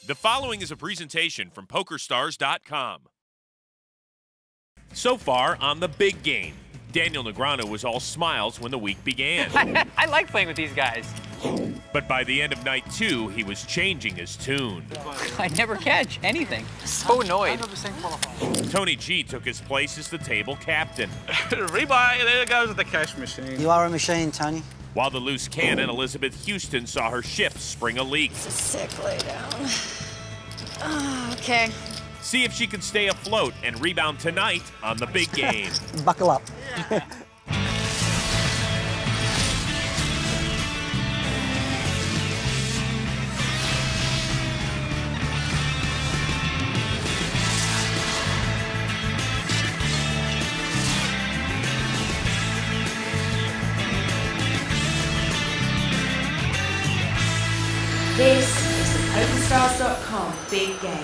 The following is a presentation from PokerStars.com. So far on the big game, Daniel Negreanu was all smiles when the week began. I like playing with these guys. But by the end of night 2, he was changing his tune. I never catch anything. So annoyed. Tony G took his place as the table captain. Rebuy, there goes the cash machine. You are a machine, Tony. While the loose cannon, Elizabeth Houston, saw her ship spring a leak. It's a sick lay down. Oh, okay. See if she can stay afloat and rebound tonight on the big game. Buckle up. This is the PokerStars.com Big Game.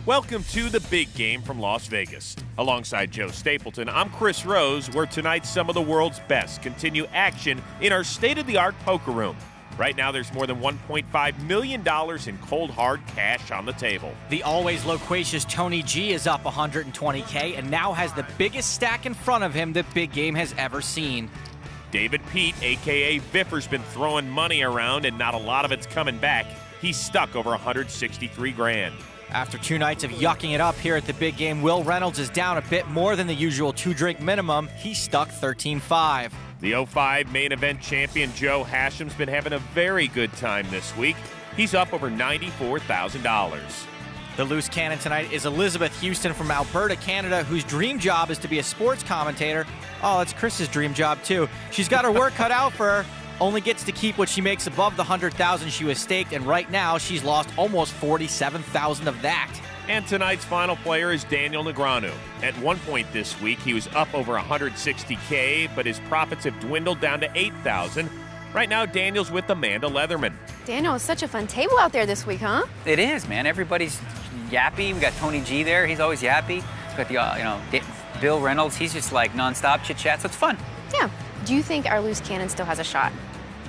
Welcome to the big game from Las Vegas. Alongside Joe Stapleton, I'm Chris Rose, where tonight some of the world's best continue action in our state-of-the-art poker room. Right now, there's more than $1.5 million in cold, hard cash on the table. The always loquacious Tony G is up $120K and now has the biggest stack in front of him that Big Game has ever seen. David Pete, a.k.a. Viffer's been throwing money around and not a lot of it's coming back. He's stuck over 163 grand. After 2 nights of yucking it up here at the Big Game, Will Reynolds is down a bit more than the usual 2-drink minimum. He's stuck 13.5. The 05 main event champion Joe Hashem's been having a very good time this week. He's up over $94,000. The loose cannon tonight is Elizabeth Houston from Alberta, Canada, whose dream job is to be a sports commentator. Oh, that's Chris's dream job, too. She's got her work cut out for her. Only gets to keep what she makes above the $100,000 she was staked, and right now she's lost almost $47,000 of that. And tonight's final player is Daniel Negreanu. At one point this week, he was up over $160K, but his profits have dwindled down to $8,000. Right now, Daniel's with Amanda Leatherman. Daniel, it's such a fun table out there this week, huh? It is, man. Everybody's yappy. We got Tony G there. He's always yappy. We got the, Bill Reynolds. He's just like nonstop chit chat. So it's fun. Yeah. Do you think our loose cannon still has a shot?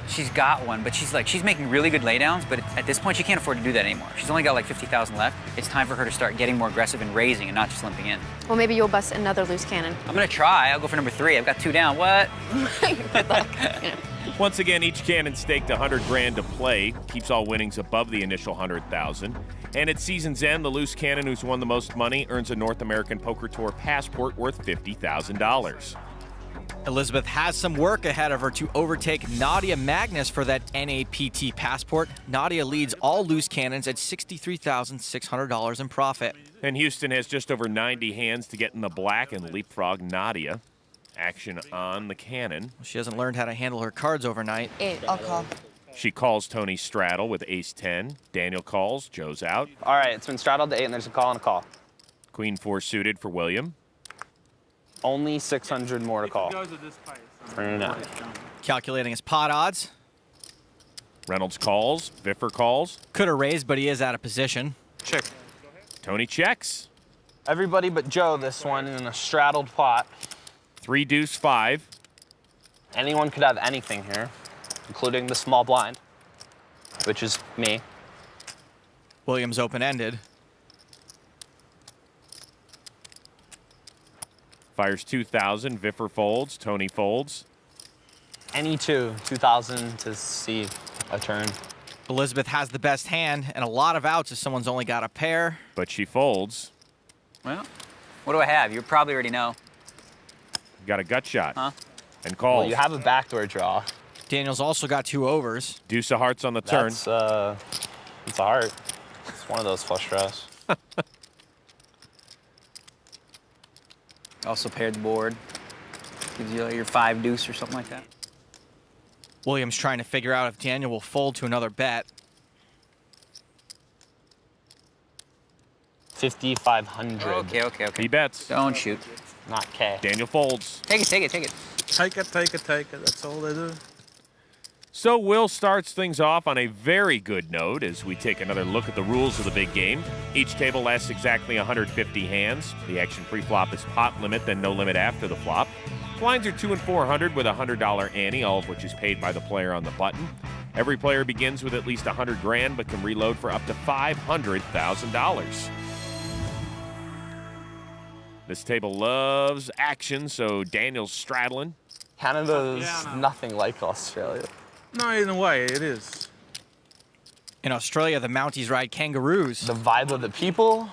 She's got one, but she's making really good laydowns. But at this point, she can't afford to do that anymore. She's only got like 50,000 left. It's time for her to start getting more aggressive and raising, and not just limping in. Well, maybe you'll bust another loose cannon. I'm gonna try. I'll go for number 3. I've got 2 down. What? Good luck. Once again, each cannon staked 100 grand to play, keeps all winnings above the initial 100,000. And at season's end, the loose cannon who's won the most money earns a North American Poker Tour passport worth $50,000. Elizabeth has some work ahead of her to overtake Nadia Magnus for that NAPT passport. Nadia leads all loose cannons at $63,600 in profit. And Houston has just over 90 hands to get in the black and leapfrog Nadia. Action on the cannon. She hasn't learned how to handle her cards overnight. 8, I'll call. She calls Tony straddle with ace-10. Daniel calls, Joe's out. All right, it's been straddled to 8, and there's a call and a call. Queen 4 suited for William. Only 600 more to call. For now. Calculating his pot odds. Reynolds calls, Viffer calls. Could have raised, but he is out of position. Check. Tony checks. Everybody but Joe this one in a straddled pot. 3 deuce 5. Anyone could have anything here, including the small blind, which is me. Williams open-ended. Fires 2,000, Viffer folds, Tony folds. Any 2,000 to see a turn. Elizabeth has the best hand and a lot of outs if someone's only got a pair. But she folds. Well, what do I have? You probably already know. Got a gut shot. Huh? And calls. Well, you have a backdoor draw. Daniel's also got 2 overs. Deuce of hearts on the turn. It's a heart. It's one of those flush draws. Also paired the board. Gives you your 5 deuce or something like that. Williams trying to figure out if Daniel will fold to another bet. 5,500. Okay. He bets. Don't shoot. Not K. Daniel folds. Take it. Take it. That's all they do. So Will starts things off on a very good note as we take another look at the rules of the big game. Each table lasts exactly 150 hands. The action pre-flop is pot limit, then no limit after the flop. Blinds are 2 and 400 with a $100 ante, all of which is paid by the player on the button. Every player begins with at least 100 grand, but can reload for up to $500,000. This table loves action, so Daniel's straddling. Canada's nothing like Australia. No, in a way, it is. In Australia, the Mounties ride kangaroos. The vibe of the people.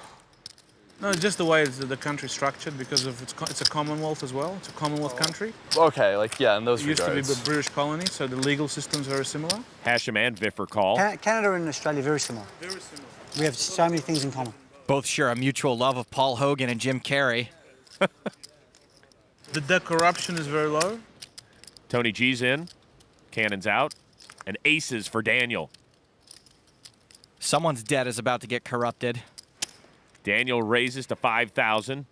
No, just the way the country's structured because of it's a Commonwealth as well. It's a Commonwealth country. Okay, like, yeah, in those It used regards. to be a British colony, so the legal system's very similar. Hashem and Viffer call. Canada and Australia are very similar. Very similar. We have so many things in common. Both share a mutual love of Paul Hogan and Jim Carrey. The debt corruption is very low. Tony G's in, cannons out, and aces for Daniel. Someone's debt is about to get corrupted. Daniel raises to 5,000.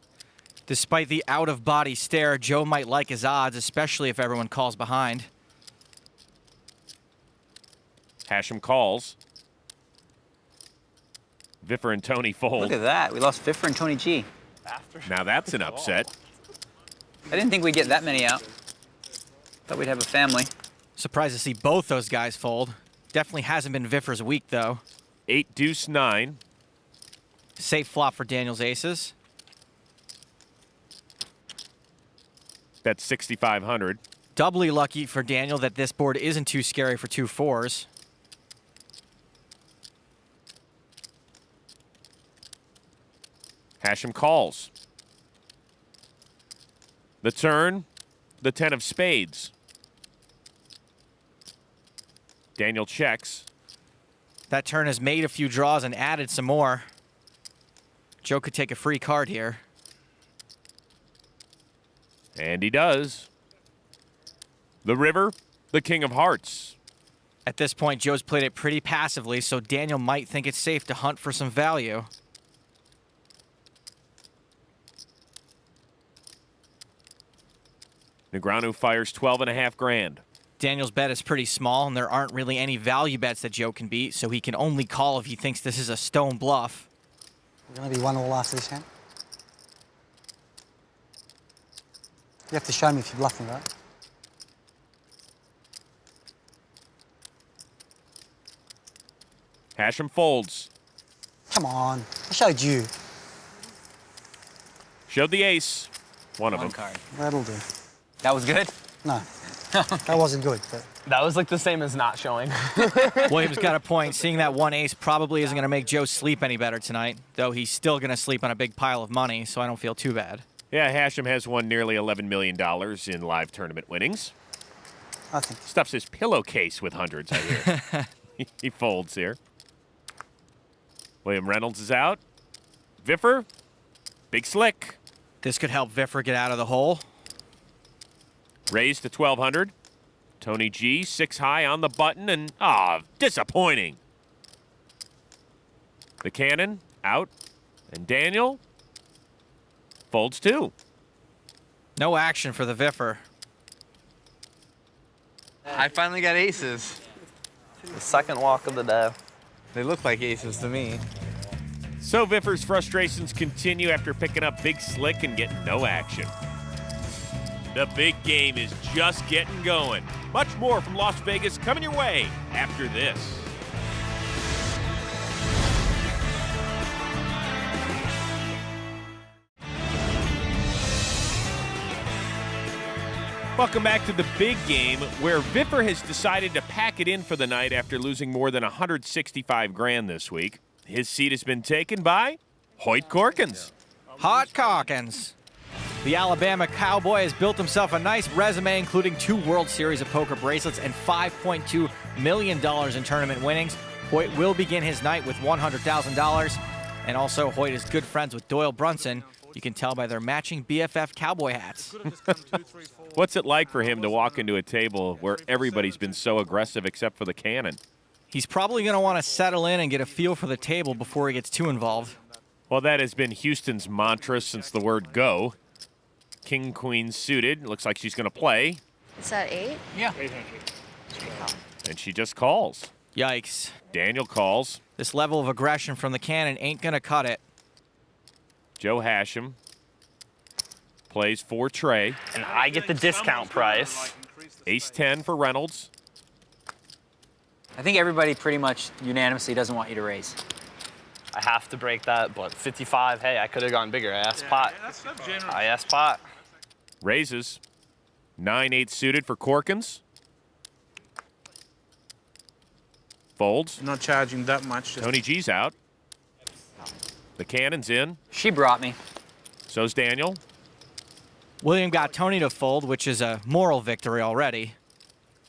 Despite the out-of-body stare, Joe might like his odds, especially if everyone calls behind. Hashem calls. Viffer and Tony fold. Look at that. We lost Viffer and Tony G. Now that's an upset. I didn't think we'd get that many out. Thought we'd have a family. Surprised to see both those guys fold. Definitely hasn't been Viffer's week, though. 8 deuce 9. Safe flop for Daniel's aces. That's 6,500. Doubly lucky for Daniel that this board isn't too scary for 2 4s. Hashem calls. The turn, the 10 of spades. Daniel checks. That turn has made a few draws and added some more. Joe could take a free card here. And he does. The river, the king of hearts. At this point, Joe's played it pretty passively, so Daniel might think it's safe to hunt for some value. Negreanu fires 12.5 grand. Daniel's bet is pretty small, and there aren't really any value bets that Joe can beat, so he can only call if he thinks this is a stone bluff. We're going to be 1-all after this hand. You have to show me if you're bluffing, right? Hashem folds. Come on, I showed you. Showed the ace. One of them. Card. That'll do. That was good? No, that wasn't good. But That was like the same as not showing. Williams got a point. Seeing that one ace probably isn't going to make Joe sleep any better tonight, though he's still going to sleep on a big pile of money, so I don't feel too bad. Yeah, Hashem has won nearly $11 million in live tournament winnings. I think. Stuffs his pillowcase with hundreds, I hear. He folds here. William Reynolds is out. Viffer, big slick. This could help Viffer get out of the hole. Raised to 1,200. Tony G, 6 high on the button, and, disappointing. The cannon, out. And Daniel folds 2. No action for the Viffer. I finally got aces. The second walk of the day. They look like aces to me. So Viffer's frustrations continue after picking up big slick and getting no action. The big game is just getting going. Much more from Las Vegas coming your way after this. Welcome back to the big game, where Viffer has decided to pack it in for the night after losing more than 165 grand this week. His seat has been taken by Hoyt Corkins. Hot Calkins. The Alabama Cowboy has built himself a nice resume, including 2 World Series of Poker bracelets and $5.2 million in tournament winnings. Hoyt will begin his night with $100,000. And also, Hoyt is good friends with Doyle Brunson. You can tell by their matching BFF cowboy hats. What's it like for him to walk into a table where everybody's been so aggressive except for the cannon? He's probably going to want to settle in and get a feel for the table before he gets too involved. Well, that has been Houston's mantra since the word go. King, queen suited. Looks like she's going to play. Is that 8? Yeah. And she just calls. Yikes. Daniel calls. This level of aggression from the cannon ain't going to cut it. Joe Hashem plays for Trey. And I get the discount price. Ace 10 for Reynolds. I think everybody pretty much unanimously doesn't want you to raise. I have to break that, but 55, hey, I could have gone bigger. I asked pot. That's generous. I asked pot. Raises. 9-8 suited for Corkins. Folds. Not charging that much. Tony G's out. The cannon's in. She brought me. So's Daniel. William got Tony to fold, which is a moral victory already.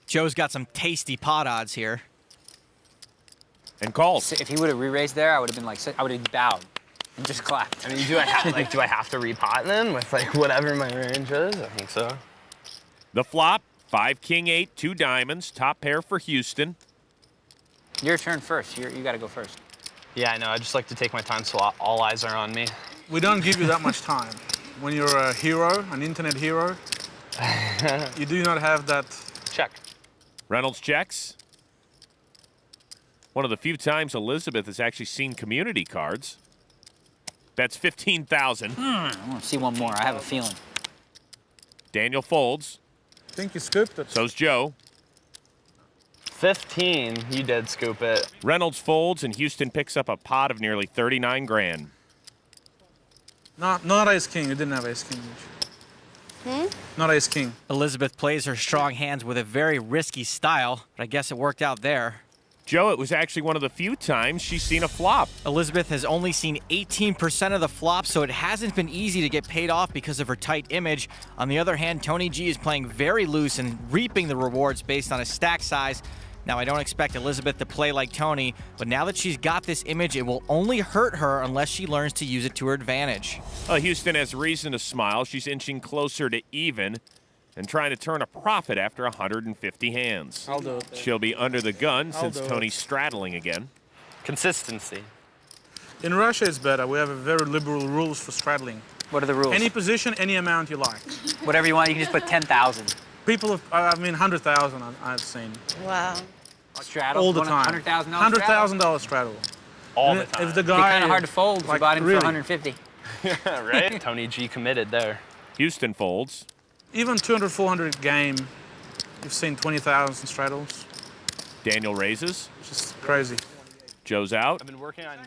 Joe's got some tasty pot odds here. And calls. If he would have re-raised there, I would have been like, I would have bowed and just clapped. I mean, do I have to repot then with like whatever my range is? I think so. The flop. 5 King 8, 2 diamonds. Top pair for Houston. Your turn first. You got to go first. Yeah, I know. I just like to take my time so all eyes are on me. We don't give you that much time. When you're a hero, an internet hero, you do not have that. Check. Reynolds checks. One of the few times Elizabeth has actually seen community cards. That's 15,000. I want to see one more. I have a feeling. Daniel folds. I think you scooped it. So's Joe. 15, you did scoop it. Reynolds folds, and Houston picks up a pot of nearly 39 grand. Not ace king. You didn't have ace king. Not ace king. Elizabeth plays her strong hands with a very risky style, but I guess it worked out there. Joe, it was actually one of the few times she's seen a flop. Elizabeth has only seen 18% of the flop, so it hasn't been easy to get paid off because of her tight image. On the other hand, Tony G is playing very loose and reaping the rewards based on his stack size. Now, I don't expect Elizabeth to play like Tony, but now that she's got this image, it will only hurt her unless she learns to use it to her advantage. Houston has reason to smile. She's inching closer to even and trying to turn a profit after 150 hands. I'll do it. She'll be under the gun I'll since do it. Tony's straddling again. Consistency. In Russia, it's better. We have a very liberal rules for straddling. What are the rules? Any position, any amount you like. Whatever you want. You can just put 10,000. People have, I mean, 100,000 I've seen. Wow. Straddle. All the time. $100,000. $100,000 straddle. All And the time. If the Be guy kind of hard to fold if like, you bought him really, for 150. Right? Tony G committed there. Houston folds. Even 200, 400 game, you've seen 20,000 straddles. Daniel raises. It's just crazy. Joe's out. I've been working on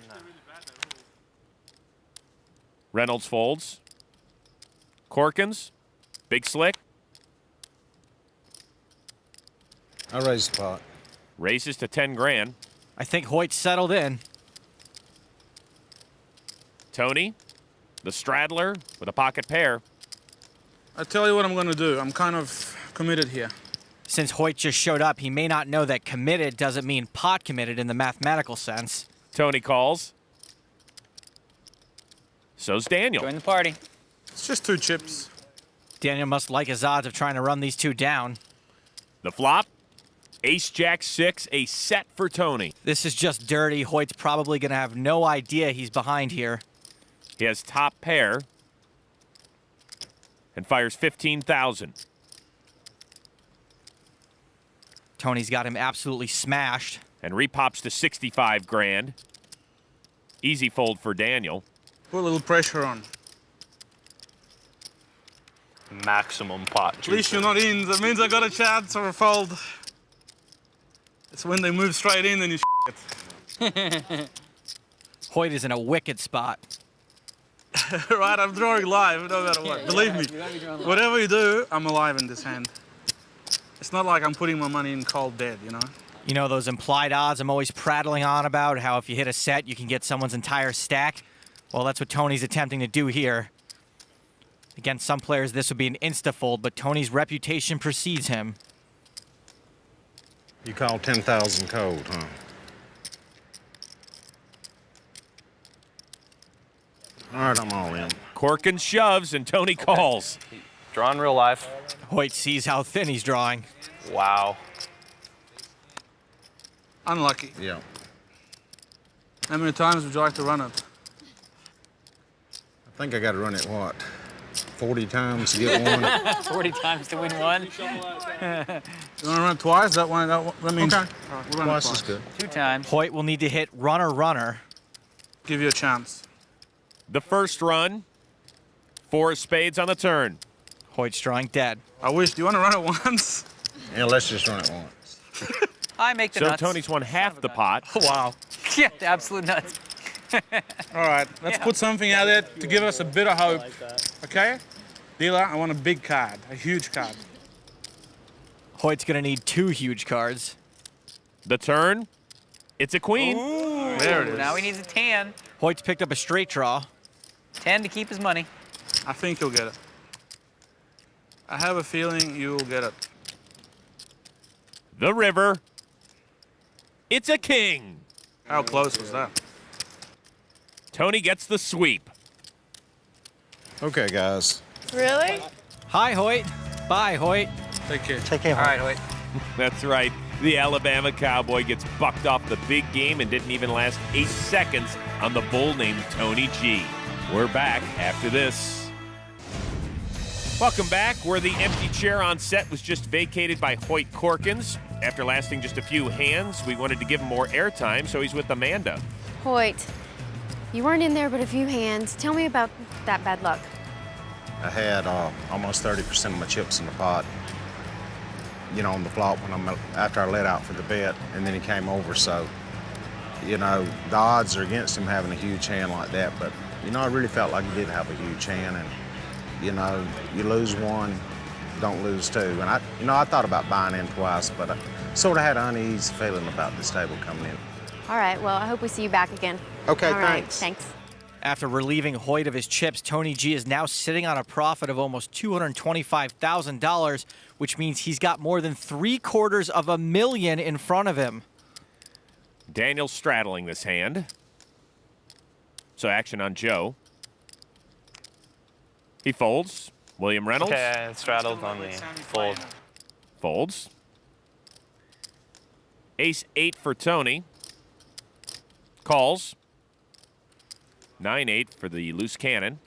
Reynolds folds. Corkins. Big slick. I raised the pot. Raises to 10 grand. I think Hoyt settled in. Tony, the straddler with a pocket pair. I tell you what I'm going to do. I'm kind of committed here. Since Hoyt just showed up, he may not know that committed doesn't mean pot committed in the mathematical sense. Tony calls. So's Daniel. Join the party. It's just 2 chips. Daniel must like his odds of trying to run these two down. The flop. Ace Jack 6, a set for Tony. This is just dirty. Hoyt's probably going to have no idea he's behind here. He has top pair and fires 15,000. Tony's got him absolutely smashed. And repops to 65 grand. Easy fold for Daniel. Put a little pressure on. maximum pot. At least you're not in. That means I got a chance or a fold. It's when they move straight in, then you it. Hoyt is in a wicked spot. Right, I'm drawing live no matter what. Believe me, whatever you do, I'm alive in this hand. It's not like I'm putting my money in cold dead, you know? You know those implied odds I'm always prattling on about, how if you hit a set, you can get someone's entire stack? Well, that's what Tony's attempting to do here. Against some players, this would be an insta-fold, but Tony's reputation precedes him. You call 10,000 cold, huh? All right, I'm all in. Corkin shoves and Tony calls. Drawing real life. Hoyt sees how thin he's drawing. Wow. Unlucky. Yeah. How many times would you like to run it? I think I got to run it, what, 40 times to get one? 40 times to win one. You want to run it twice? That means Okay. We'll run it Twice is good. 2 times. Hoyt will need to hit runner, runner. Give you a chance. The first run, 4 of spades on the turn. Hoyt's drawing dead. I wish. Do you want to run it once? Yeah, let's just run it once. I make the So nuts. Tony's won half the pot. Wow. Yeah, the absolute nuts. All right, let's put something out there to give us a bit of hope. Okay? Dealer, I want a big card, a huge card. Hoyt's going to need 2 huge cards. The turn. It's a queen. Ooh, there it is. Now he needs a 10. Hoyt's picked up a straight draw. 10 to keep his money. I think you'll get it. I have a feeling you'll get it. The river. It's a king. How close was that? Tony gets the sweep. Okay, guys. Really? Hi, Hoyt. Bye, Hoyt. Take care. Take care. All right, Hoyt. That's right. The Alabama Cowboy gets bucked off the big game and didn't even last 8 seconds on the bull named Tony G. We're back after this. Welcome back, where the empty chair on set was just vacated by Hoyt Corkins. After lasting just a few hands, we wanted to give him more airtime, so he's with Amanda. Hoyt, you weren't in there but a few hands. Tell me about that bad luck. I had almost 30% of my chips in the pot. You know, on the flop after I let out for the bet, and then he came over. So, you know, the odds are against him having a huge hand like that. But you know, I really felt like he did have a huge hand, and you know, you lose one, don't lose two. And I thought about buying in twice, but I sort of had an uneasy feeling about this table coming in. All right, well, I hope we see you back again. Okay, All right, thanks. thanks. After relieving Hoyt of his chips, Tony G is now sitting on a profit of almost $225,000, which means he's got more than $750,000 in front of him. Daniel straddling this hand. So action on Joe. He folds. William Reynolds. Okay, straddled on me. Fold. Folds. Ace-8 for Tony. Calls. 9-8 for the loose cannon.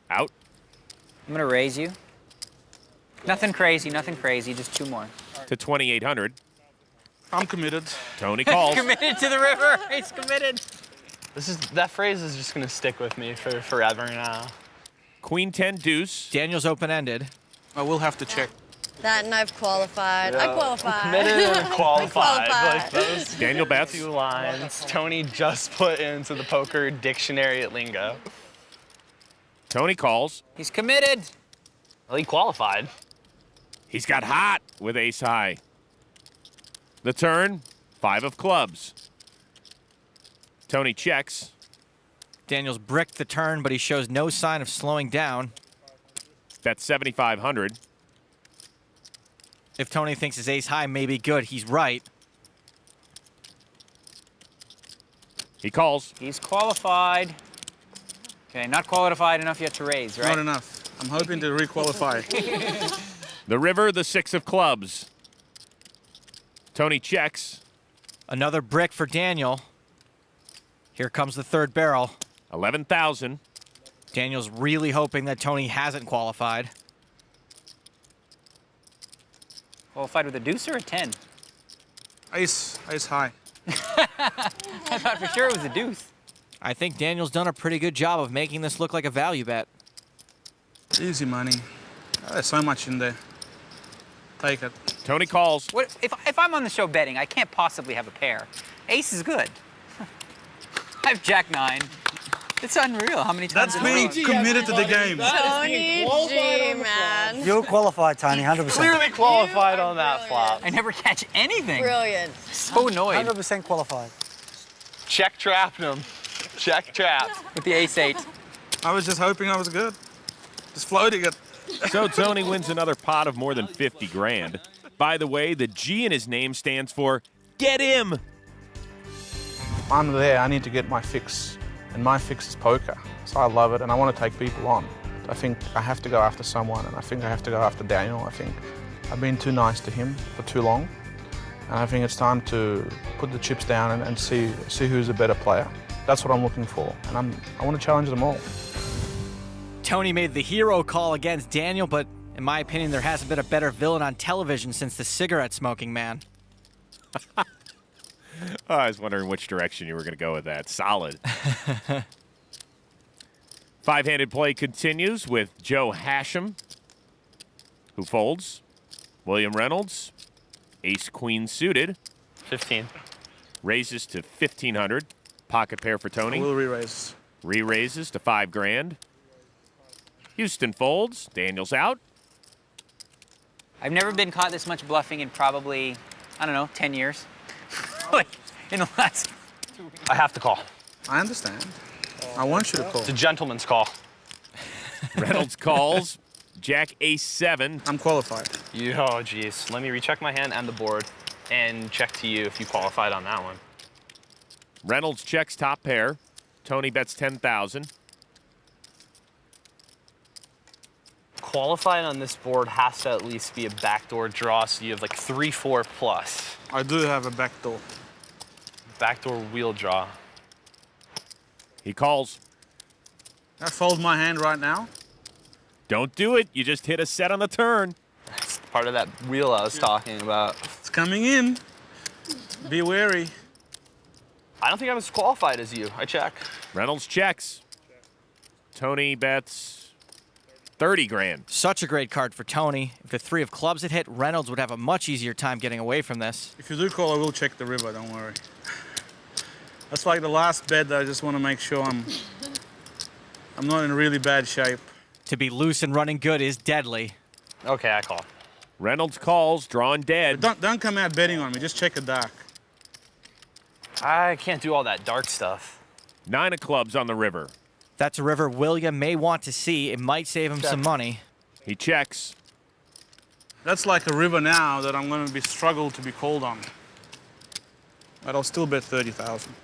Out. I'm going to raise you. Nothing crazy, just 2 more. To 2,800. I'm committed. Tony calls. Committed to the river. He's committed. That phrase is just gonna stick with me for forever now. Queen 10 deuce. Daniel's open-ended. I will have to check. That and I've qualified. I qualified. Committed and qualified. Like those Daniel bets. 2 lines Tony just put into the poker dictionary at Lingo. Tony calls. He's committed. Well, he qualified. He's got hot with ace high. The turn, 5 of clubs. Tony checks. Daniel's bricked the turn, but he shows no sign of slowing down. That's 7,500. If Tony thinks his ace high may be good, he's right. He calls. He's qualified. Okay, not qualified enough yet to raise, right? Not enough. I'm hoping to re-qualify. The river, the 6 of clubs. Tony checks. Another brick for Daniel. Here comes the third barrel. 11,000. Daniel's really hoping that Tony hasn't qualified. Qualified with a deuce or a 10? Ace high. I thought for sure it was a deuce. I think Daniel's done a pretty good job of making this look like a value bet. Easy money. There's so much in there. Take it. Tony calls. What if I'm on the show betting, I can't possibly have a pair. Ace is good. I have Jack 9. It's unreal how many times. That's me committed to the game. Tony G, man. You're qualified, Tony, 100%. Clearly qualified on that flop. I never catch anything. Brilliant. So annoyed 100% qualified. Check trapped him. Check trapped. with the ace-8. I was just hoping I was good. Just floating it. So Tony wins another pot of more than 50 grand. By the way, the G in his name stands for Get Him. I'm there, I need to get my fix. And my fix is poker. So I love it and I want to take people on. I think I have to go after someone, and I think I have to go after Daniel. I think I've been too nice to him for too long. And I think it's time to put the chips down and see who's a better player. That's what I'm looking for. And I want to challenge them all. Tony made the hero call against Daniel, but in my opinion, there hasn't been a better villain on television since the cigarette smoking man. I was wondering which direction you were going to go with that. Solid. Five-handed play continues with Joe Hashem, who folds. William Reynolds, ace-queen suited. 15. Raises to 1,500. Pocket pair for Tony. We'll re-raise. Re-raises to 5 grand. Houston folds. Daniel's out. I've never been caught this much bluffing in probably, I don't know, 10 years. Like, in the last 2 weeks. I have to call. I understand. I want you to call. It's a gentleman's call. Reynolds calls. Jack ace 7. I'm qualified. Oh, geez. Let me recheck my hand and the board and check to you if you qualified on that one. Reynolds checks top pair. Tony bets 10,000. Qualified on this board has to at least be a backdoor draw, so you have like 3-4 plus. I do have a backdoor. Backdoor wheel draw. He calls. I fold my hand right now. Don't do it. You just hit a set on the turn. That's part of that wheel I was talking about. It's coming in. Be wary. I don't think I'm as qualified as you. I check. Reynolds checks. Tony bets 30 grand. Such a great card for Tony. If the 3 of clubs had hit, Reynolds would have a much easier time getting away from this. If you do call, I will check the river, don't worry. That's like the last bet that I just want to make sure I'm not in really bad shape. To be loose and running good is deadly. Okay, I call. Reynolds calls, drawn dead. Don't come out betting on me, just check it dark. I can't do all that dark stuff. 9 of clubs on the river. That's a river William may want to see. It might save him some money. He checks. That's like a river now that I'm going to be struggle to be called on. But I'll still bet 30,000.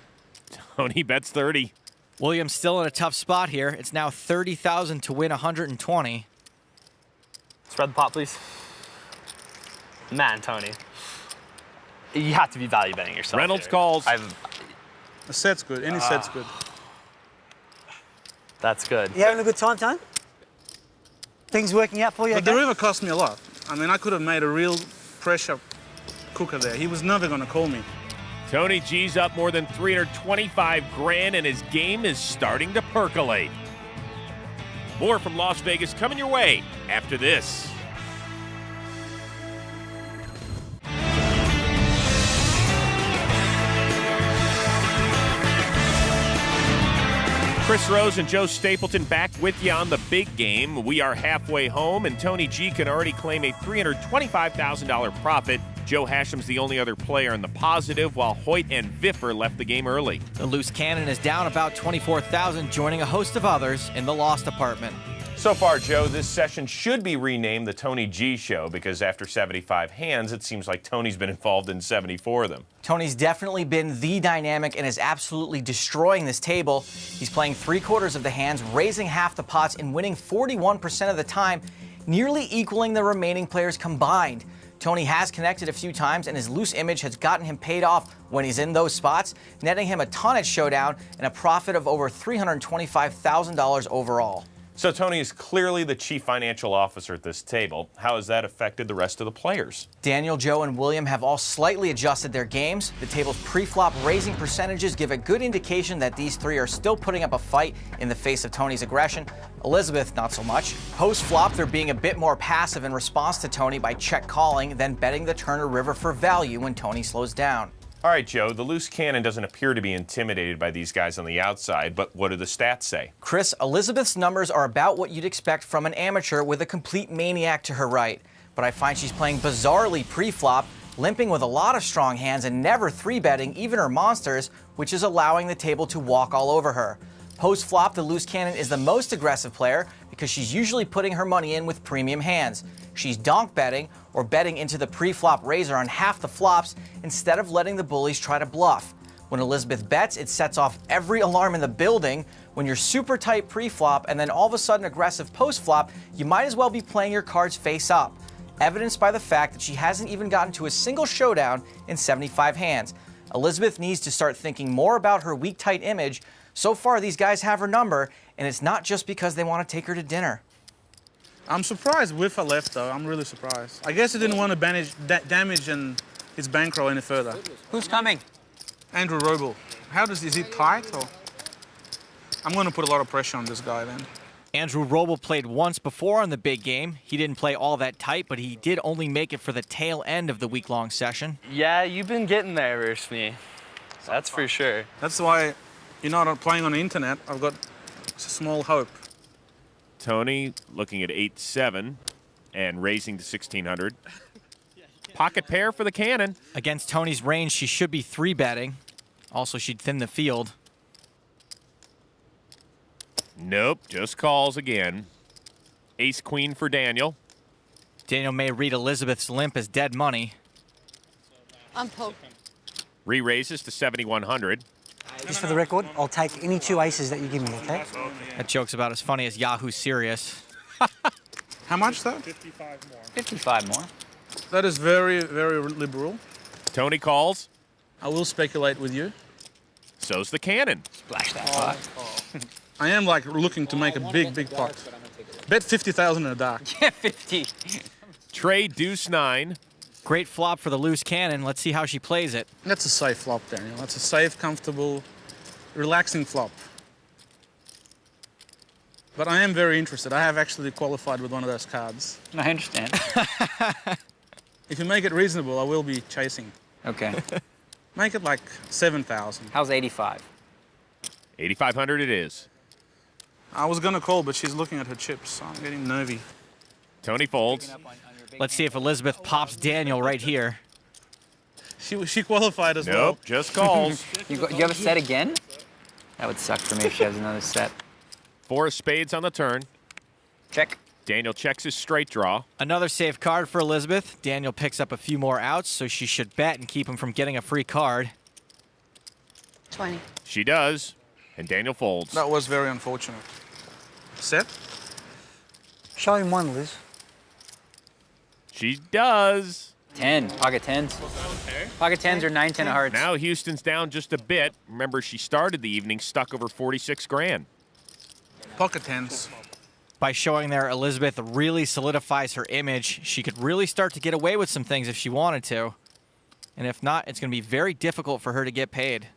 Tony bets 30. William's still in a tough spot here. It's now 30,000 to win 120. Spread the pot, please. Man, Tony. You have to be value betting yourself. Reynolds here. calls. The set's good. Any set's good. That's good. You having a good time, Tone? Things working out for you? But the river cost me a lot. I mean, I could have made a real pressure cooker there. He was never going to call me. Tony G's up more than 325 grand, and his game is starting to percolate. More from Las Vegas coming your way after this. Chris Rose and Joe Stapleton back with you on the big game. We are halfway home, and Tony G can already claim a $325,000 profit. Joe Hashem's the only other player in the positive, while Hoyt and Viffer left the game early. The loose cannon is down about 24,000, joining a host of others in the loss department. So far, Joe, this session should be renamed the Tony G Show because after 75 hands, it seems like Tony's been involved in 74 of them. Tony's definitely been the dynamic and is absolutely destroying this table. He's playing 3/4 of the hands, raising half the pots, and winning 41% of the time, nearly equaling the remaining players combined. Tony has connected a few times, and his loose image has gotten him paid off when he's in those spots, netting him a ton at Showdown and a profit of over $325,000 overall. So Tony is clearly the chief financial officer at this table. How has that affected the rest of the players? Daniel, Joe, and William have all slightly adjusted their games. The table's pre-flop raising percentages give a good indication that these three are still putting up a fight in the face of Tony's aggression. Elizabeth, not so much. Post-flop, they're being a bit more passive in response to Tony by check calling, then betting the turn or river for value when Tony slows down. All right, Joe, the loose cannon doesn't appear to be intimidated by these guys on the outside, but what do the stats say? Chris, Elizabeth's numbers are about what you'd expect from an amateur with a complete maniac to her right. But I find she's playing bizarrely pre-flop, limping with a lot of strong hands and never 3-betting even her monsters, which is allowing the table to walk all over her. Post-flop, the loose cannon is the most aggressive player because she's usually putting her money in with premium hands. She's donk betting or betting into the pre-flop raiser on half the flops instead of letting the bullies try to bluff. When Elizabeth bets, it sets off every alarm in the building. When you're super tight pre-flop and then all of a sudden aggressive post-flop, you might as well be playing your cards face up. Evidenced by the fact that she hasn't even gotten to a single showdown in 75 hands. Elizabeth needs to start thinking more about her weak tight image. So far, these guys have her number, and it's not just because they want to take her to dinner. I'm surprised Wiffer left, though. I'm really surprised. I guess he didn't want to damage his bankroll any further. Who's coming? Andrew Roble. Is he tight, or? I'm going to put a lot of pressure on this guy, then. Andrew Roble played once before on the big game. He didn't play all that tight, but he did only make it for the tail end of the week-long session. Yeah, you've been getting there versus me. That's for sure. That's why you're not playing on the internet. I've got a small hope. Tony looking at 8-7 and raising to 1,600. Pocket pair for the cannon. Against Tony's range, she should be 3-betting. Also, she'd thin the field. Nope, just calls again. Ace-queen for Daniel. Daniel may read Elizabeth's limp as dead money. I'm poking. Re-raises to 7,100. Just for the record, I'll take any 2 aces that you give me, okay? That joke's about as funny as Yahoo Serious. How much, though? 55 more. That is very, very liberal. Tony calls. I will speculate with you. So's the cannon. Splash that pot. I am like looking to make a big pot. Bet 50,000 in the dark. Yeah, 50. Trey deuce 9. Great flop for the loose cannon. Let's see how she plays it. That's a safe flop, Daniel. That's a safe, comfortable, relaxing flop. But I am very interested. I have actually qualified with one of those cards. I understand. If you make it reasonable, I will be chasing. Okay. Make it like 7,000. How's 85? 8,500 it is. I was gonna call, but she's looking at her chips, so I'm getting nervy. Tony folds. Let's see if Elizabeth pops Daniel right here. She qualified as well. Nope, just calls. You have a set again? That would suck for me if she has another set. 4 of spades on the turn. Check. Daniel checks his straight draw. Another safe card for Elizabeth. Daniel picks up a few more outs, so she should bet and keep him from getting a free card. 20. She does, and Daniel folds. That was very unfortunate. Set? Show him one, Liz. She does. 10. Pocket 10s. Pocket 10s or 9, 10 of hearts. Now Houston's down just a bit. Remember, she started the evening stuck over 46 grand. Pocket tens. By showing there, Elizabeth really solidifies her image. She could really start to get away with some things if she wanted to. And if not, it's going to be very difficult for her to get paid.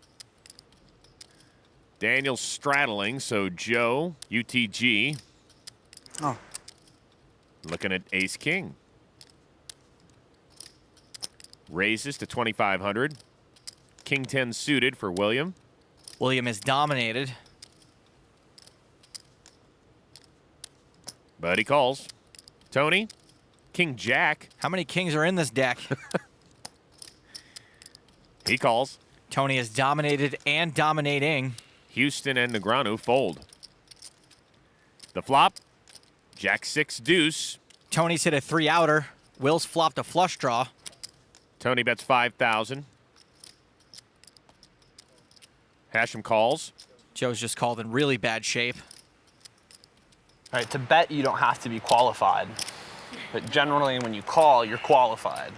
Daniel's straddling, so Joe, UTG. Oh. Looking at ace-king. Raises to 2,500. King 10 suited for William. William is dominated. But he calls. Tony, King Jack. How many kings are in this deck? He calls. Tony is dominated and dominating. Houston and Negreanu fold. The flop, Jack 6 deuce. Tony's hit a 3-outer. Will's flopped a flush draw. Tony bets 5,000. Hashem calls. Joe's just called in really bad shape. All right, to bet, you don't have to be qualified. But generally, when you call, you're qualified.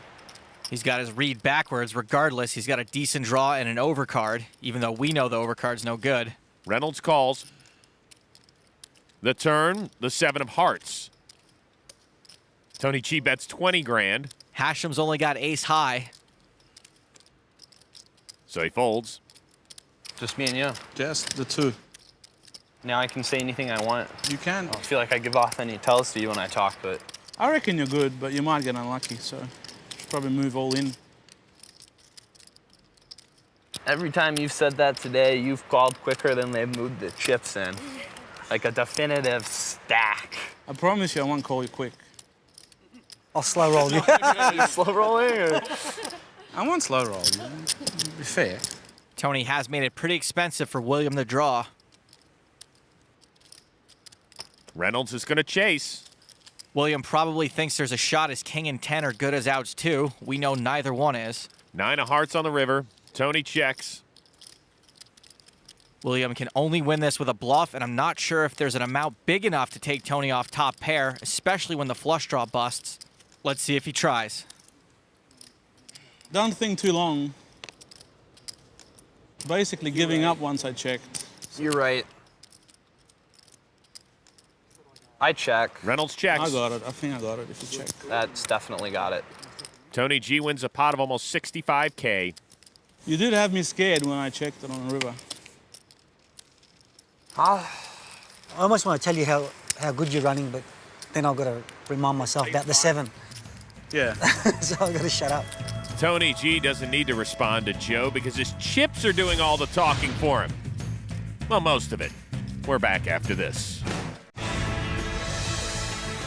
He's got his read backwards. Regardless, he's got a decent draw and an overcard, even though we know the overcard's no good. Reynolds calls. The turn, the 7 of hearts. Tony Chi bets 20 grand. Hashem's only got ace high. So he folds. Just me and you. Just the two. Now I can say anything I want. You can. I don't feel like I give off any tells to you when I talk, but... I reckon you're good, but you might get unlucky, so probably move all in. Every time you've said that today, you've called quicker than they've moved the chips in. Like a definitive stack. I promise you I won't call you quick. I'll slow roll you. Slow rolling? Or... I won't slow roll you. Be fair. Tony has made it pretty expensive for William to draw. Reynolds is going to chase. William probably thinks there's a shot his king and 10 are good as outs too. We know neither one is. 9 of hearts on the river. Tony checks. William can only win this with a bluff, and I'm not sure if there's an amount big enough to take Tony off top pair, especially when the flush draw busts. Let's see if he tries. Don't think too long. Basically giving up once I checked. You're right. I check. Reynolds checks. I got it. I think I got it if you check. That's definitely got it. Tony G wins a pot of almost 65K. You did have me scared when I checked it on the river. I almost want to tell you how how good you're running, but then I've got to remind myself about the 7. Yeah. So I've got to shut up. Tony G doesn't need to respond to Joe because his chips are doing all the talking for him. Well, most of it. We're back after this.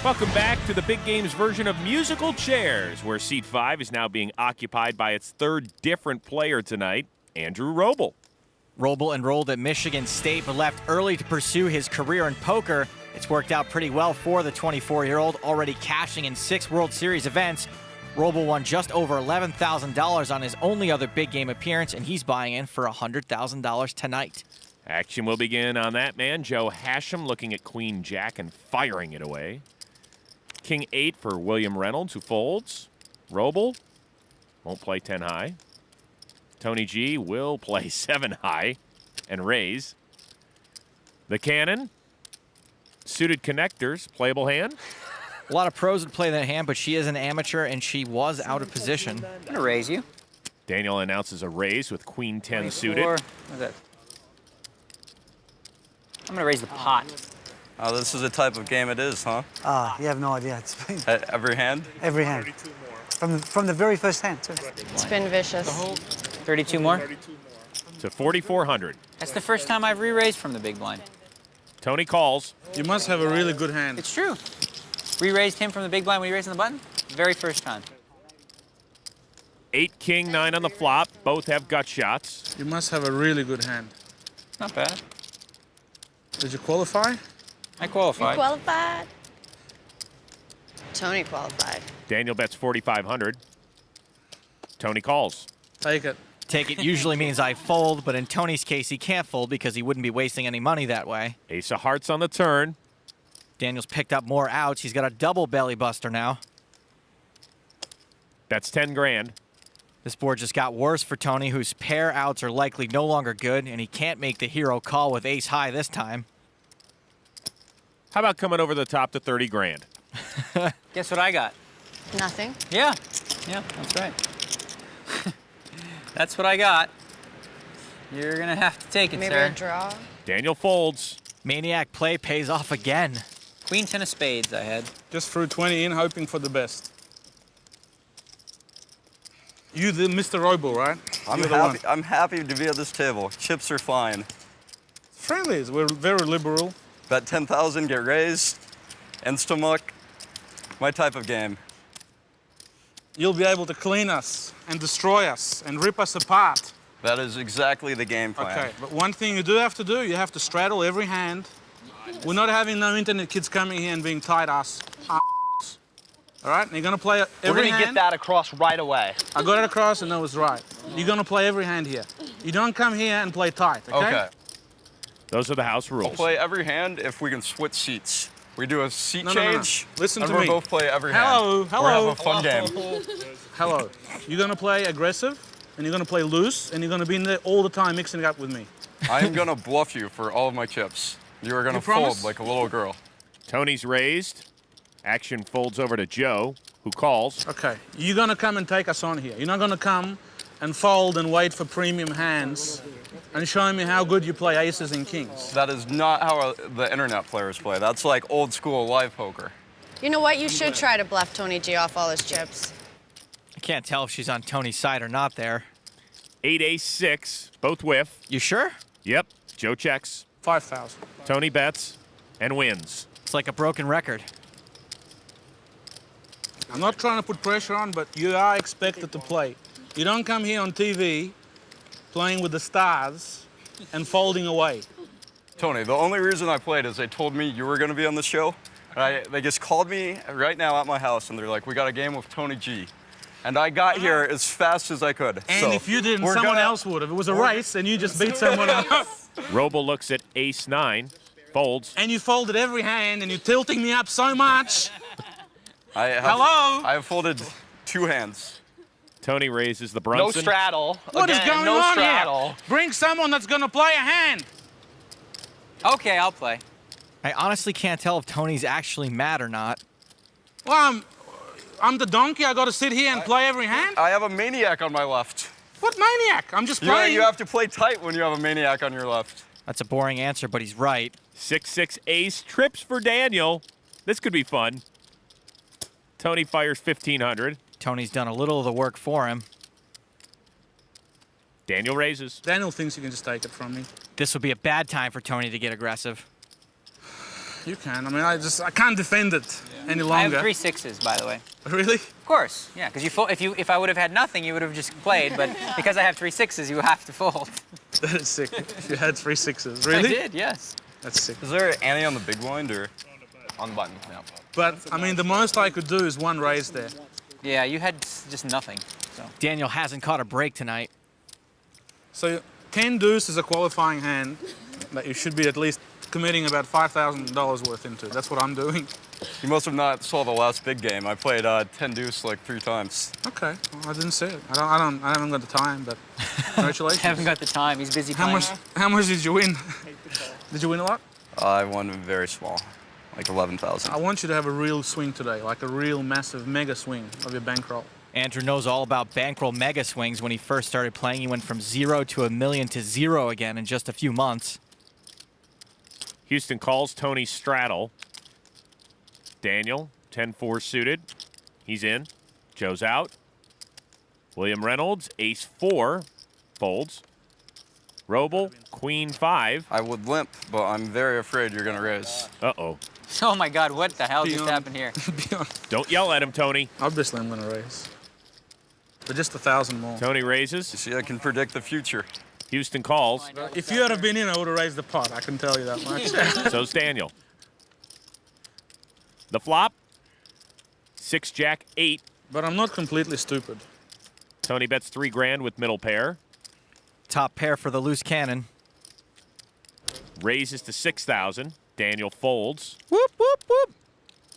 Welcome back to the Big Games version of musical chairs, where seat 5 is now being occupied by its third different player tonight, Andrew Roble. Roble enrolled at Michigan State but left early to pursue his career in poker. It's worked out pretty well for the 24-year-old, already cashing in 6 World Series events. Roble won just over $11,000 on his only other big game appearance, and he's buying in for $100,000 tonight. Action will begin on that man. Joe Hashem looking at Queen Jack and firing it away. King 8 for William Reynolds, who folds. Roble won't play 10 high. Tony G will play 7 high and raise. The cannon. Suited connectors, playable hand. A lot of pros would play that hand, but she is an amateur, and she was out of position. I'm going to raise you. Daniel announces a raise with Queen 10 suited. What's that? I'm going to raise the pot. Oh, this is the type of game it is, huh? You have no idea. It's been Every hand? every hand. From the very first hand, too. It's been vicious. 32 more? To 4,400. That's the first time I've re-raised from the big blind. Tony calls. You must have a really good hand. It's true. Re-raised him from the big blind when he raised on the button. Very first time. 8 King 9 on the flop. Both have gut shots. You must have a really good hand. Not bad. Did you qualify? I qualified. You qualified. Tony qualified. Daniel bets 4,500. Tony calls. Take it. Take it usually means I fold, but in Tony's case, he can't fold because he wouldn't be wasting any money that way. Ace of hearts on the turn. Daniel's picked up more outs. He's got a double belly buster now. That's 10 grand. This board just got worse for Tony, whose pair outs are likely no longer good, and he can't make the hero call with ace high this time. How about coming over the top to 30 grand? Guess what I got? Nothing. Yeah, that's right. That's what I got. You're gonna have to take it, Maybe sir. a draw. Daniel folds. Maniac play pays off again. Queen 10 of spades I had. Just threw 20 in, hoping for the best. You the Mr. Roble, right? I'm happy to be at this table. Chips are fine. Friendlies, we're very liberal. Bet 10,000, get raised. Insta-muck. My type of game. You'll be able to clean us and destroy us and rip us apart. That is exactly the game plan. Okay, but one thing you do have to do, you have to straddle every hand. We're not having no internet kids coming here and being tight ass. All right, and you're gonna play every We're gonna hand. get that across right away. I got it across and that was right. You're gonna play every hand here. You don't come here and play tight, okay? Okay. Those are the house rules. We'll play every hand if we can switch seats. We do a seat change. No. Listen and to we'll me. both play every Hello, hand. hello. We're having a fun game. Hello. You're gonna play aggressive and you're gonna play loose and you're gonna be in there all the time mixing it up with me. I'm gonna bluff you for all of my chips. You are gonna You promise? fold like a little girl. Tony's raised. Action folds over to Joe, who calls. Okay, you're gonna come and take us on here. You're not gonna come and fold and wait for premium hands and show me how good you play aces and kings. That is not how the internet players play. That's like old school live poker. You know what? You should try to bluff Tony G off all his chips. I can't tell if she's on Tony's side or not there. 8 ace 6, both whiff. You sure? Yep. Joe checks. 5,000. Tony bets and wins. It's like a broken record. I'm not trying to put pressure on, but you are expected to play. You don't come here on TV playing with the stars and folding away. Tony, the only reason I played is they told me you were going to be on the show. And they just called me right now at my house, and they're like, we got a game with Tony G. And I got here as fast as I could. And so if you didn't, someone else would have. It was a race, and you just beat someone else. Roble looks at ace 9, folds. And you folded every hand, and you're tilting me up so much. Hello? I have folded 2 hands. Tony raises the Brunson. No straddle. What is Again, going no on straddle. here? Bring someone that's going to play a hand. Okay, I'll play. I honestly can't tell if Tony's actually mad or not. Well, I'm the donkey. I got to sit here and play every hand? I have a maniac on my left. What maniac? I'm just playing. You have to play tight when you have a maniac on your left. That's a boring answer, but he's right. 6-6 ace, trips for Daniel. This could be fun. Tony fires 1,500. Tony's done a little of the work for him. Daniel raises. Daniel thinks you can just take it from me. This would be a bad time for Tony to get aggressive. You can. I mean, I can't defend it any I longer. have 3 6s, by the way. Really? Of course, yeah, because if I would have had nothing, you would have just played, but because I have 3 6s, you have to fold. That is sick. You had 3 6s. Really? I did, yes. That's sick. Is there an ante on the big blind or on the button? No. But, I mean, the most I could do is 1 raise there. Yeah, you had just nothing. So. Daniel hasn't caught a break tonight. So 10 deuce is a qualifying hand that you should be at least committing about $5,000 worth into. That's what I'm doing. You must have not saw the last big game. I played 10 deuce like 3 times. Okay, well, I didn't see it. I haven't got the time, but congratulations. I haven't got the time. He's busy playing. How much did you win? Did you win a lot? I won very small, like 11,000. I want you to have a real swing today, like a real massive mega swing of your bankroll. Andrew knows all about bankroll mega swings. When he first started playing, he went from 0 to $1 million to 0 again in just a few months. Houston calls Tony straddle. Daniel, 10-4 suited. He's in. Joe's out. William Reynolds, ace-4, folds. Roble, queen-5. I would limp, but I'm very afraid you're going to raise. Uh-oh. Oh, my God, what the hell just happened here? Don't yell at him, Tony. Obviously, I'm going to raise. But just 1,000 more. Tony raises. You see, I can predict the future. Houston calls. If you had been in, I would have raised the pot. I can tell you that much. So's Daniel. The flop. 6-Jack-8. But I'm not completely stupid. Tony bets $3,000 with middle pair. Top pair for the loose cannon. Raises to 6,000. Daniel folds. Whoop, whoop, whoop.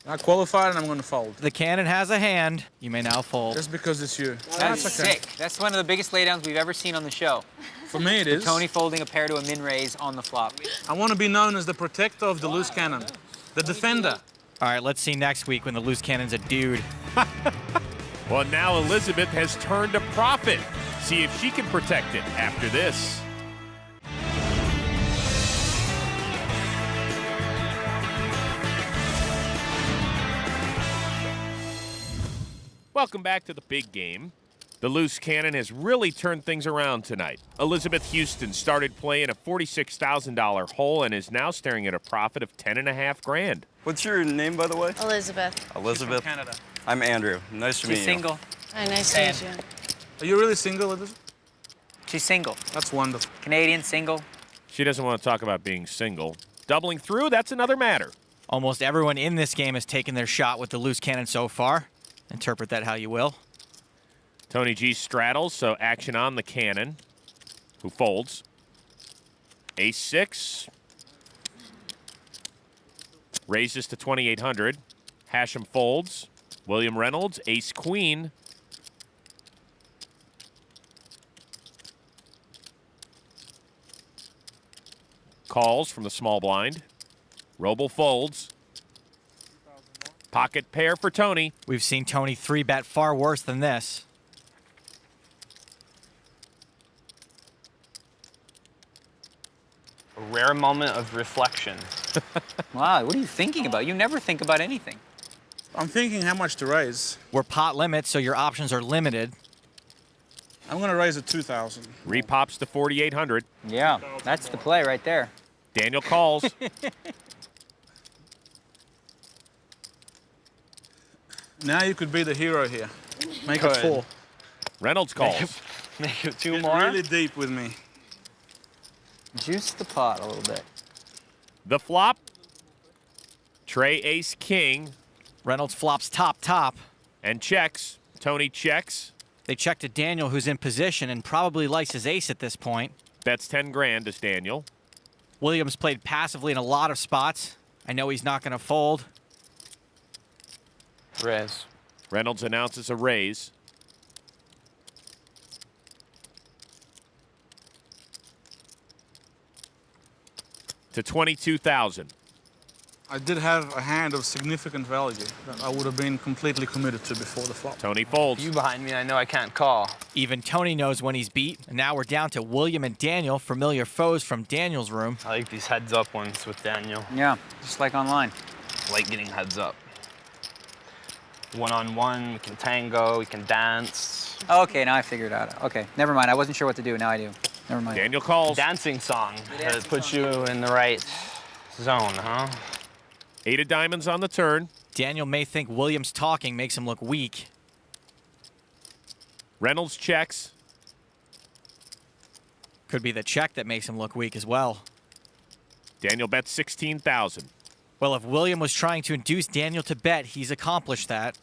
I qualified and I'm going to fold. The cannon has a hand. You may now fold. Just because it's you. That's okay. sick. That's one of the biggest laydowns we've ever seen on the show. For me, it is. Tony folding a pair to a min raise on the flop. I want to be known as the protector of the loose cannon. The defender. All right, let's see next week when the loose cannon's a dude. Well, now Elizabeth has turned a profit. See if she can protect it after this. Welcome back to the big game. The loose cannon has really turned things around tonight. Elizabeth Houston started playing a $46,000 hole and is now staring at a profit of $10,500. What's your name, by the way? Elizabeth. Elizabeth. From Canada. I'm Andrew. Nice to meet She's you. single. Hi, nice to meet you. Are you really single, Elizabeth? She's single. That's wonderful. Canadian, single. She doesn't want to talk about being single. Doubling through, that's another matter. Almost everyone in this game has taken their shot with the loose cannon so far. Interpret that how you will. Tony G straddles, so action on the cannon, who folds. Ace-6. Raises to 2,800. Hashem folds. William Reynolds, ace-queen. Calls from the small blind. Roble folds. Pocket pair for Tony. We've seen Tony 3-bet far worse than this. A rare moment of reflection. Wow, what are you thinking about? You never think about anything. I'm thinking how much to raise. We're pot limit, so your options are limited. I'm going to raise it 2,000. Repops to 4,800. Yeah, that's the play right there. Daniel calls. Now you could be the hero here. Make Good. it 4. Reynolds calls. Make it 2 Get more. really deep with me. Juice the pot a little bit. The flop. Trey ace king Reynolds flops top. and checks. Tony checks. They check to Daniel, who's in position and probably likes his ace at this point. Bets 10 grand as Daniel. Williams played passively in a lot of spots. I know he's not going to fold. Raise. Reynolds announces a raise. To 22,000. I did have a hand of significant value that I would have been completely committed to before the flop. Tony folds. You behind me, I know I can't call. Even Tony knows when he's beat. And now we're down to William and Daniel, familiar foes from Daniel's room. I like these heads-up ones with Daniel. Yeah, just like online. I like getting heads up. One-on-one, we can tango, we can dance. Okay, now I figured it out. Okay, never mind. I wasn't sure what to do. Now I do. Never mind. Daniel calls. Dancing song that puts you in the right zone, huh? 8 of diamonds on the turn. Daniel may think Williams talking makes him look weak. Reynolds checks. Could be the check that makes him look weak as well. Daniel bets 16,000. Well, if William was trying to induce Daniel to bet, he's accomplished that.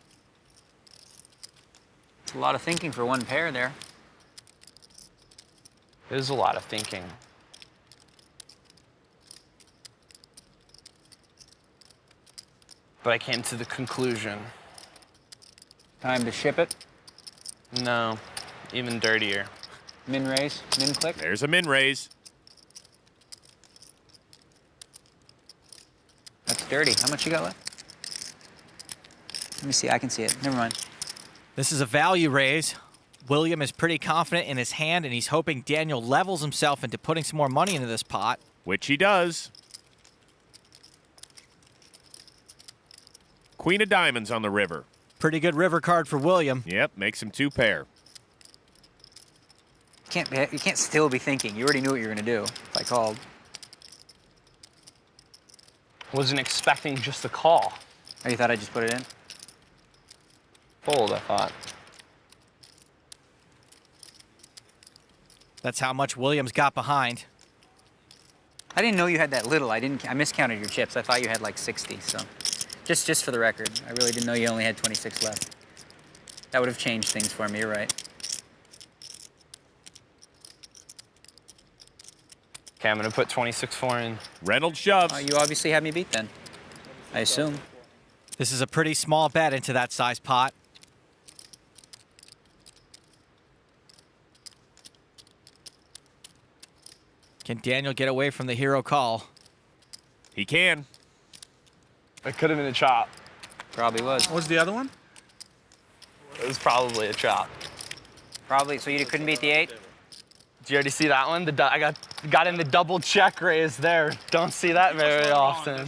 It's a lot of thinking for one pair there. It is a lot of thinking. But I came to the conclusion. Time to ship it. No, even dirtier. Min raise, min click. There's a min raise. That's dirty. How much you got left? Let me see. I can see it. Never mind. This is a value raise. William is pretty confident in his hand, and he's hoping Daniel levels himself into putting some more money into this pot. Which he does. Queen of diamonds on the river. Pretty good river card for William. Yep, makes him 2 pair. You can't still be thinking. You already knew what you were going to do if I called. Wasn't expecting just a call. Oh, you thought I'd just put it in? Fold, I thought. That's how much Williams got behind. I didn't know you had that little. I miscounted your chips. I thought you had like 60, so. Just for the record, I really didn't know you only had 26 left. That would have changed things for me, you're right. Okay, I'm gonna put 26-4 in. Reynolds shoves. Oh, you obviously had me beat then, I assume. This is a pretty small bet into that size pot. Can Daniel get away from the hero call? He can. It could have been a chop. Probably was. What's the other one? It was probably a chop. Probably, so you couldn't beat the 8? Did you already see that one? I got in the double check raise there. Don't see that very often.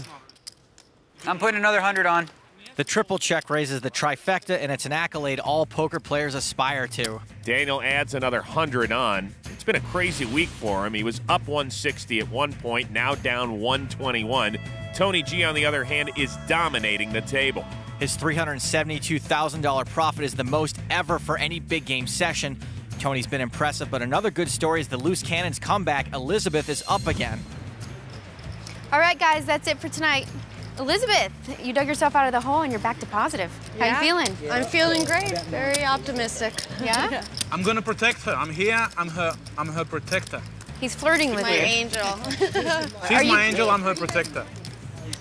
I'm putting another 100 on. The triple check raises the trifecta, and it's an accolade all poker players aspire to. Daniel adds another 100 on. It's been a crazy week for him. He was up 160 at one point, now down 121. Tony G, on the other hand, is dominating the table. His $372,000 profit is the most ever for any big game session. Tony's been impressive, but another good story is the Loose Cannons comeback. Elizabeth is up again. All right, guys, that's it for tonight. Elizabeth, you dug yourself out of the hole and you're back to positive. How you feeling? I'm feeling great. Very optimistic. Yeah? I'm gonna protect her. I'm here. I'm her protector. He's flirting with My you. angel. She's my angel. I'm her protector.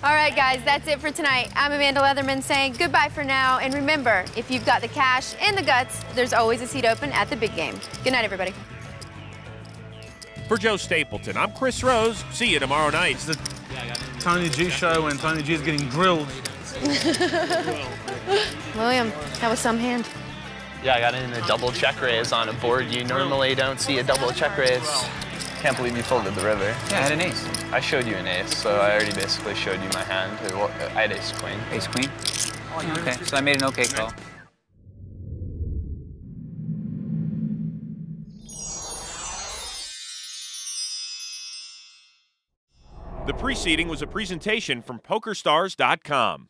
All right, guys, that's it for tonight. I'm Amanda Leatherman saying goodbye for now. And remember, if you've got the cash and the guts, there's always a seat open at the big game. Good night, everybody. For Joe Stapleton, I'm Chris Rose. See you tomorrow night. It's the Tony G show when Tony G is getting grilled. William, that was some hand. Yeah, I got in a double check raise on a board you normally don't see a double check raise. Can't believe you folded the river. Yeah, I had an ace. I showed you an ace, so I already basically showed you my hand. I had ace queen. Ace queen? Okay, so I made an okay call. The preceding was a presentation from PokerStars.com.